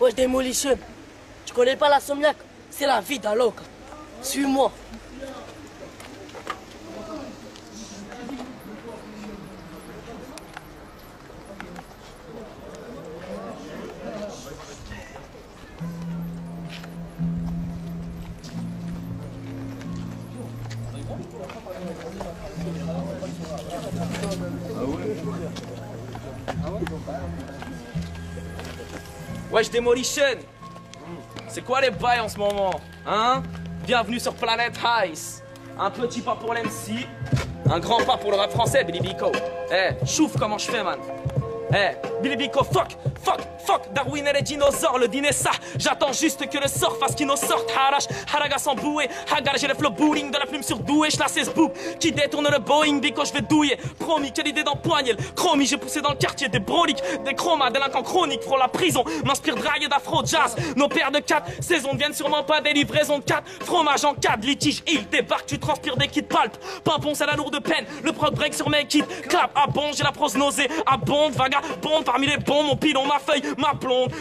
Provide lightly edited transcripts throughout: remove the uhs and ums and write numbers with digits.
Wesh Demolition, tu connais pas l'insomniaque? C'est la vie d'un loca. Suis-moi. Wesh Demolition, c'est quoi les bails en ce moment, hein? Bienvenue sur Planet Ice. Un petit pas pour l'MC, un grand pas pour le rap français, Billy Biko. Eh, chouf comment je fais, man. Eh, Billy Biko, fuck, Darwin et les dinosaures, le dîner ça. J'attends juste que le sort fasse qu'il nous sorte. Harash, Haraga sans bouée, Hagar, j'ai le flow bowling de la plume sur doué. Je la sais ce boob qui détourne le Boeing, Biko, je vais douiller. Promis, quelle idée d'empoigner le chromie. J'ai poussé dans le quartier des broliques, des chromas, délinquants chroniques, frôle la prison. M'inspire drague et d'afro jazz. Nos pères de 4 saisons viennent sûrement pas des livraisons de 4. Fromage en 4, litige, il débarque, tu transpires des kits palpes. Pimpon, c'est la lourde peine, le prog break sur mes kits. Clap, à bon, j'ai la prose nausée, abonde, vagabonde, parmi les bons, mon pilon, ma feuille, ma blonde,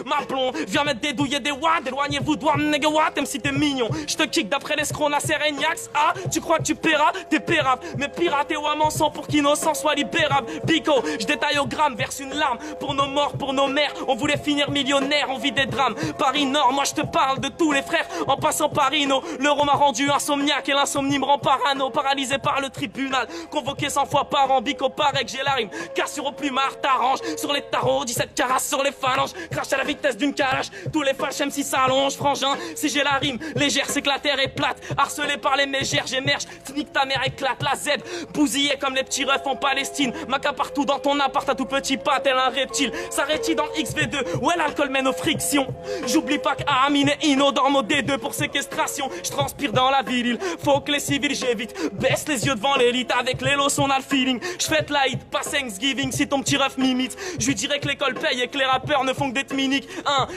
viens mettre des douilles et des watts, éloignez-vous de nigga watt, même si t'es mignon. Je te kick d'après l'escroc, Nasser Ignax. Ah, tu crois que tu paieras, t'es pérave. Mais pirate et ouam sang pour qu'innocent soit libérable. Bico, je détaille au gramme, verse une larme pour nos morts, pour nos mères. On voulait finir millionnaire, on vit des drames. Paris Nord, moi je te parle de tous les frères. En passant par Rhino, l'euro m'a rendu insomniaque et l'insomnie me rend parano, paralysé par le tribunal. Convoqué 100 fois par an, Bico paraît que j'ai la rime. Cassure au plumard, t'arrange sur les tarots, 17 carats sur les phalanges. Crache à la vitesse d'une calache, tous les fâches M6 s'allongent, frangin. Si j'ai la rime légère, c'est que la terre est plate. Harcelé par les mégères, j'émerge. Nique ta mère éclate, la Z. Bousillé comme les petits refs en Palestine. Maca partout dans ton appart, à tout petit pas, tel un reptile. S'arrête dans XV2, ouais l'alcool mène aux frictions. J'oublie pas qu'Amine et Ino dorment au D2 pour séquestration. Je transpire dans la ville, il faut que les civils j'évite. Baisse les yeux devant l'élite, avec les lots on a le feeling. Je fête la hit, pas Thanksgiving si ton petit ref m'imite. Je lui dirais que l'école paye et que les rappeurs ne font que d'être miniques.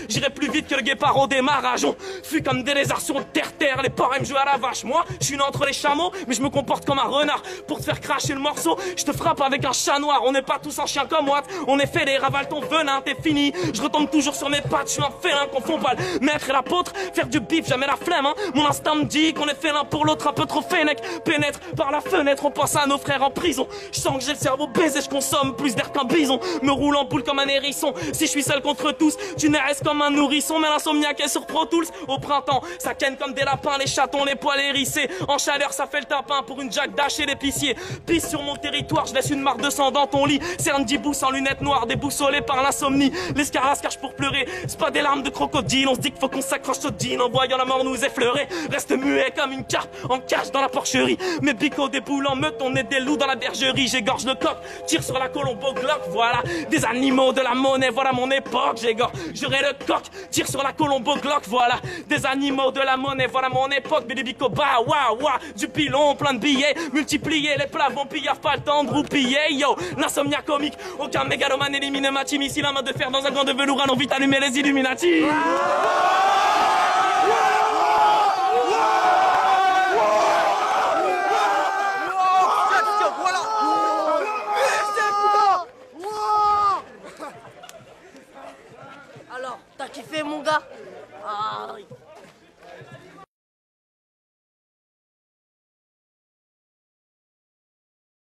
J'irai plus vite que le guépard au démarrage. On fuit comme des lézards sur terre. Les porcs me jouent à la vache. Moi, je suis né entre les chameaux, mais je me comporte comme un renard. Pour te faire cracher le morceau, je te frappe avec un chat noir. On n'est pas tous un chien comme moi. On est fait les ravale ton venin, t'es fini. Je retombe toujours sur mes pattes, je suis un félin. Confond pas le maître et l'apôtre. Faire du bif, jamais la flemme, hein. Mon instinct me dit qu'on est fait l'un pour l'autre, un peu trop fennec. Pénètre par la fenêtre, on pense à nos frères en prison. Je sens que j'ai le cerveau baisé, je consomme plus d'air qu'un bison. Me roule en boule comme un hérisson. Si je suis seul contre tous, tu naisses comme un nourrisson. Mais l'insomniaque est sur Pro Tools. Au printemps, ça ken comme des lapins, les chatons, les poils hérissés. En chaleur, ça fait le tapin pour une Jack Dash et l'épicier. Pisse sur mon territoire, je laisse une marque de sang dans ton lit. Cerne d'hibou sans lunettes noires, déboussolé par l'insomnie. L'escarasse cache pour pleurer, c'est pas des larmes de crocodile. On se dit qu'il faut qu'on s'accroche au jean en voyant la mort nous effleurer. Reste muet comme une carpe en cage dans la porcherie. Mes bicots déboulent en meute, on est des loups dans la bergerie. J'égorge le coq, tire sur la colombo Glock, voilà. Des animaux, de la monnaie, voilà mon époque. J'aurai le coq, tire sur la colombo Glock, voilà. Des animaux, de la monnaie, voilà mon époque. Billy Biko, bah, wa, du pilon, plein de billets, multipliés, les plafonds, pillave pas le temps de roupiller, yo. L'insomnia comique, aucun mégalomane élimine ma team. Ici la main de fer dans un gant de velours, allons vite allumer les Illuminati. Alors, t'as kiffé mon gars? Ah oui.